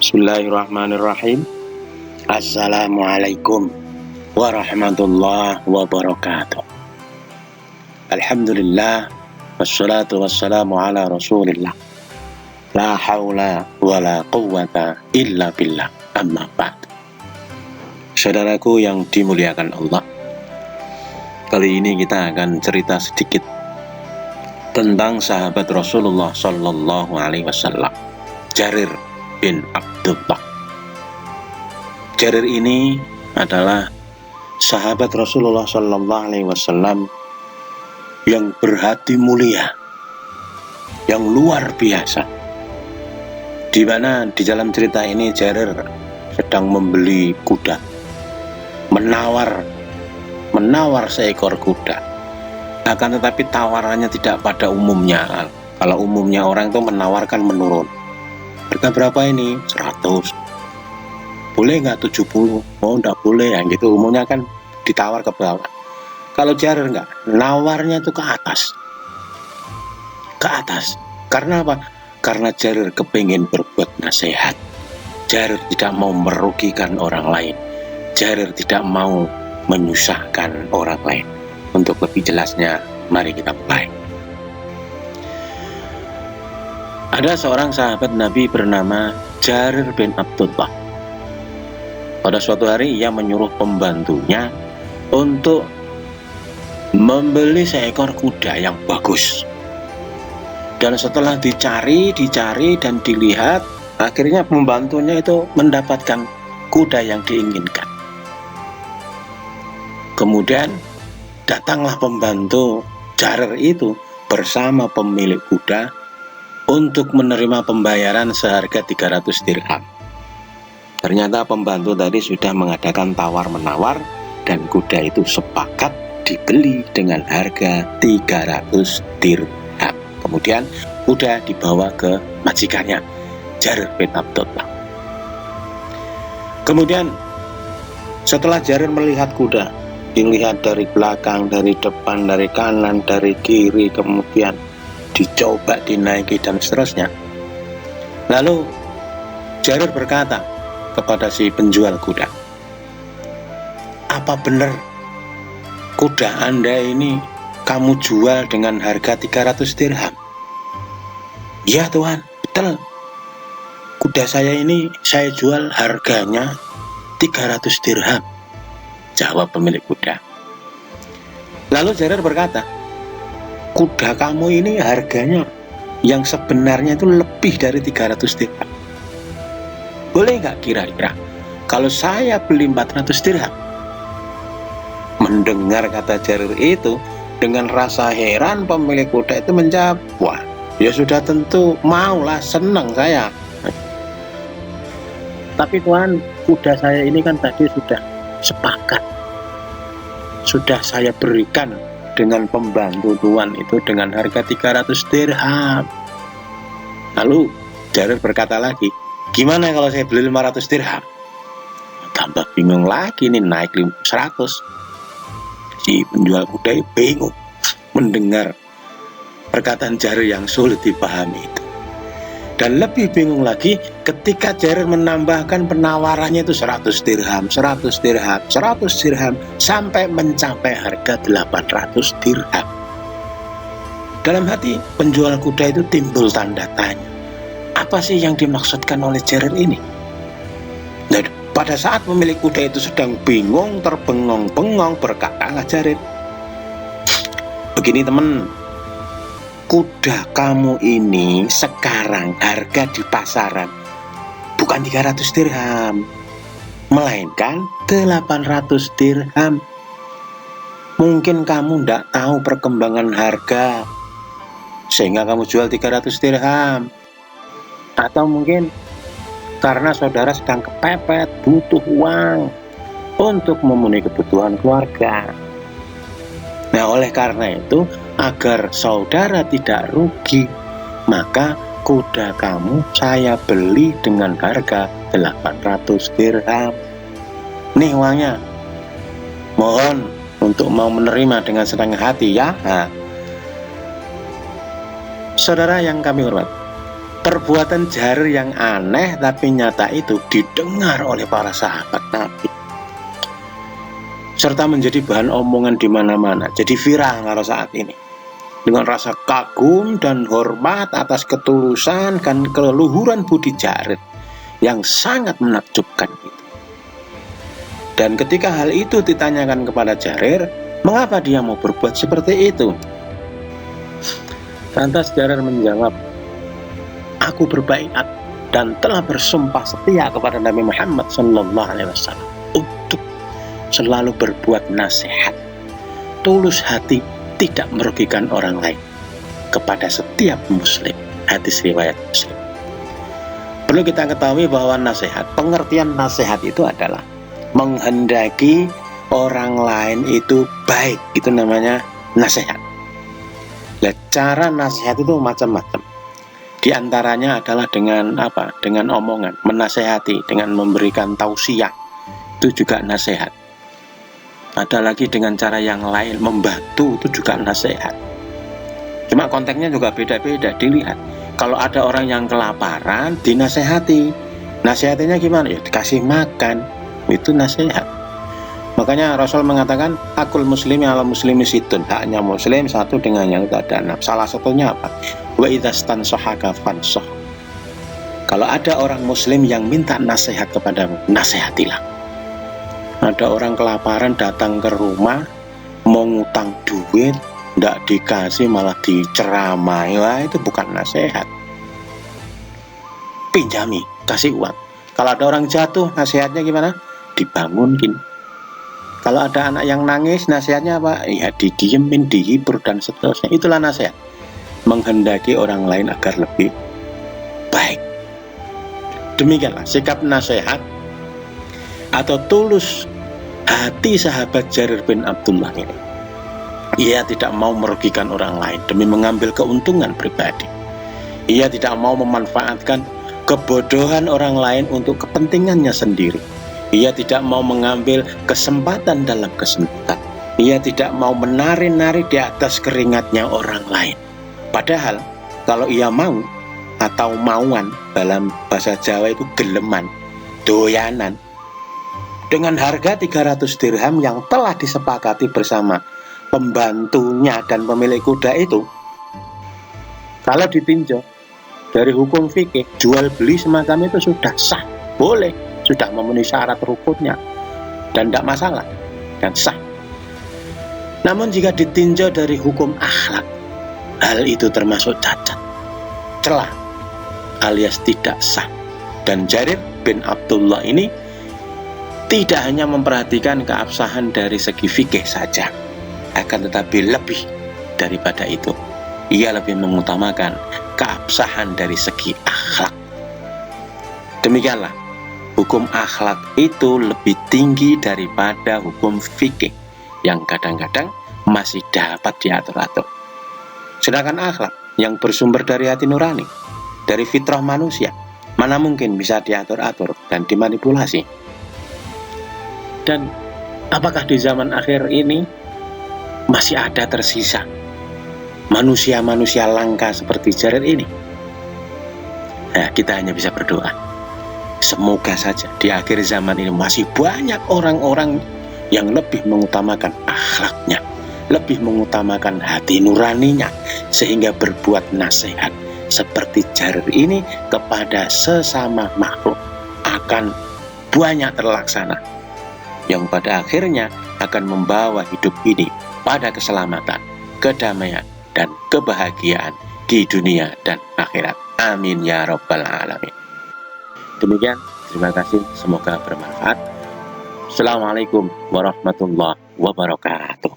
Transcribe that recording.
Bismillahirrahmanirrahim. Assalamualaikum warahmatullahi wabarakatuh. Alhamdulillah, wassalatu wassalamu ala rasulillah. La hawla wa la quwwata illa billah. Amma ba'd. Saudaraku yang dimuliakan Allah, kali ini kita akan cerita sedikit tentang sahabat Rasulullah Sallallahu Alaihi Wasallam, Jarir bin Abdullah. Jarir ini adalah sahabat Rasulullah Sallallahu Alaihi Wasallam yang berhati mulia, yang luar biasa. Di mana di dalam cerita ini Jarir sedang membeli kuda, menawar seekor kuda. Akan tetapi tawarannya tidak pada umumnya. Kalau umumnya orang itu menawarkan menurun. Harga berapa ini? 100. Boleh nggak 70? Oh nggak boleh ya gitu. Umumnya kan ditawar ke bawah. Kalau Jarir nggak, nawarnya itu ke atas. Ke atas. Karena apa? Karena Jarir kepingin berbuat nasihat. Jarir tidak mau merugikan orang lain. Jarir tidak mau menyusahkan orang lain. Untuk lebih jelasnya, mari kita mulai. Ada seorang sahabat Nabi bernama Jarir bin Abdullah. Pada suatu hari ia menyuruh pembantunya untuk membeli seekor kuda yang bagus. Dan setelah dicari dan dilihat, akhirnya pembantunya itu mendapatkan kuda yang diinginkan. Kemudian datanglah pembantu Jarir itu bersama pemilik kuda untuk menerima pembayaran seharga 300 dirham. Ternyata pembantu tadi sudah mengadakan tawar-menawar dan kuda itu sepakat dibeli dengan harga 300 dirham. Kemudian kuda dibawa ke majikannya, Jarir bin Abdullah. Kemudian setelah Jarir melihat kuda, dilihat dari belakang, dari depan, dari kanan, dari kiri, kemudian dicoba dinaiki dan seterusnya. Lalu Jarir berkata kepada si penjual kuda, "Apa benar kuda Anda ini kamu jual dengan harga 300 dirham?" "Ya Tuhan, betul. Kuda saya ini saya jual harganya 300 dirham." Jawab pemilik kuda. Lalu Jarir berkata, "Kuda kamu ini harganya yang sebenarnya itu lebih dari 300 dirham. Boleh nggak kira-kira kalau saya beli 400 dirham?" Mendengar kata Jarir itu, dengan rasa heran pemilik kuda itu menjawab, "Wah, ya sudah tentu maulah, senang saya. Tapi Tuhan, kuda saya ini kan tadi sudah sepakat, sudah saya berikan dengan pembantu Tuhan itu dengan harga 300 dirham. Lalu Jarir berkata lagi, "Gimana kalau saya beli 500 dirham? Tambah bingung lagi nih, naik 100. Si penjual kuda itu bingung mendengar perkataan Jarir yang sulit dipahami itu. Dan lebih bingung lagi ketika Jarir menambahkan penawarannya itu 100 dirham, 100 dirham, 100 dirham, sampai mencapai harga 800 dirham. Dalam hati penjual kuda itu timbul tanda tanya. Apa sih yang dimaksudkan oleh Jarir ini? Nah, pada saat pemilik kuda itu sedang bingung, terbengong-bengong, berkatalah Jarir, "Begini teman, kuda kamu ini sekarang harga di pasaran bukan 300 dirham, melainkan 800 dirham. Mungkin kamu tidak tahu perkembangan harga sehingga kamu jual 300 dirham. Atau mungkin karena saudara sedang kepepet, butuh uang untuk memenuhi kebutuhan keluarga. Nah, oleh karena itu, agar saudara tidak rugi, maka kuda kamu saya beli dengan harga 800 dirham. Nih uangnya. Mohon untuk mau menerima dengan senang hati ya." Saudara yang kami hormati, perbuatan Jarir yang aneh tapi nyata itu didengar oleh para sahabat Nabi, serta menjadi bahan omongan di mana-mana. Jadi viral kalau saat ini, dengan rasa kagum dan hormat atas ketulusan dan keluhuran budi Jarir yang sangat menakjubkan itu. Dan ketika hal itu ditanyakan kepada Jarir, mengapa dia mau berbuat seperti itu? Lantas Jarir menjawab, aku berbaiat dan telah bersumpah setia kepada Nabi Muhammad SAW untuk selalu berbuat nasihat, tulus hati, tidak merugikan orang lain kepada setiap muslim. Hadis riwayat Muslim. Perlu kita ketahui bahwa nasihat, pengertian nasihat itu adalah menghendaki orang lain itu baik, itu namanya nasihat. Nah, cara nasihat itu macam-macam. Di antaranya adalah dengan apa? Dengan omongan, menasehati, dengan memberikan tausiah, itu juga nasihat. Ada lagi dengan cara yang lain, membantu, itu juga nasihat. Cuma konteksnya juga beda-beda. Dilihat, kalau ada orang yang kelaparan, dinasehati. Nasihatinya gimana? Ya dikasih makan. Itu nasihat. Makanya Rasul mengatakan akul muslimi ala muslimi situn, haknya muslim satu dengan yang tak ada enam. Salah satunya apa? Wa idzastan sahaka fansoh. Kalau ada orang muslim yang minta nasihat kepadamu, nasihatilah. Ada orang kelaparan datang ke rumah mau ngutang duit, ndak dikasih malah diceramai, wah itu bukan nasihat. Pinjami, kasih uang. Kalau ada orang jatuh, nasihatnya gimana? Dibangunkin. Kalau ada anak yang nangis, nasihatnya apa? Ya didiemin, dihibur dan seterusnya. Itulah nasihat. Menghendaki orang lain agar lebih baik. Demikianlah sikap nasihat atau tulus hati sahabat Jarir bin Abdullah ini. Ia tidak mau merugikan orang lain demi mengambil keuntungan pribadi. Ia tidak mau memanfaatkan kebodohan orang lain untuk kepentingannya sendiri. Ia tidak mau mengambil kesempatan dalam kesempitan. Ia tidak mau menari-nari di atas keringatnya orang lain. Padahal kalau ia mau atau mauan, dalam bahasa Jawa itu geleman, doyanan, dengan harga 300 dirham yang telah disepakati bersama pembantunya dan pemilik kuda itu, kalau ditinjau dari hukum fikih, jual beli semacam itu sudah sah, boleh, sudah memenuhi syarat rukunnya dan tidak masalah dan sah. Namun jika ditinjau dari hukum akhlak, hal itu termasuk cacat, celah, alias tidak sah. Dan Jarir bin Abdullah ini tidak hanya memperhatikan keabsahan dari segi fikih saja, akan tetapi lebih daripada itu, ia lebih mengutamakan keabsahan dari segi akhlak. Demikianlah, hukum akhlak itu lebih tinggi daripada hukum fikih yang kadang-kadang masih dapat diatur-atur. Sedangkan akhlak yang bersumber dari hati nurani, dari fitrah manusia, mana mungkin bisa diatur-atur dan dimanipulasi. Dan apakah di zaman akhir ini masih ada tersisa manusia-manusia langka seperti Jarir ini? Nah, kita hanya bisa berdoa. Semoga saja di akhir zaman ini masih banyak orang-orang yang lebih mengutamakan akhlaknya, lebih mengutamakan hati nuraninya, sehingga berbuat nasihat seperti Jarir ini kepada sesama makhluk akan banyak terlaksana, yang pada akhirnya akan membawa hidup ini pada keselamatan, kedamaian, dan kebahagiaan di dunia dan akhirat. Amin ya rabbal alamin. Demikian, terima kasih, semoga bermanfaat. Assalamualaikum warahmatullahi wabarakatuh.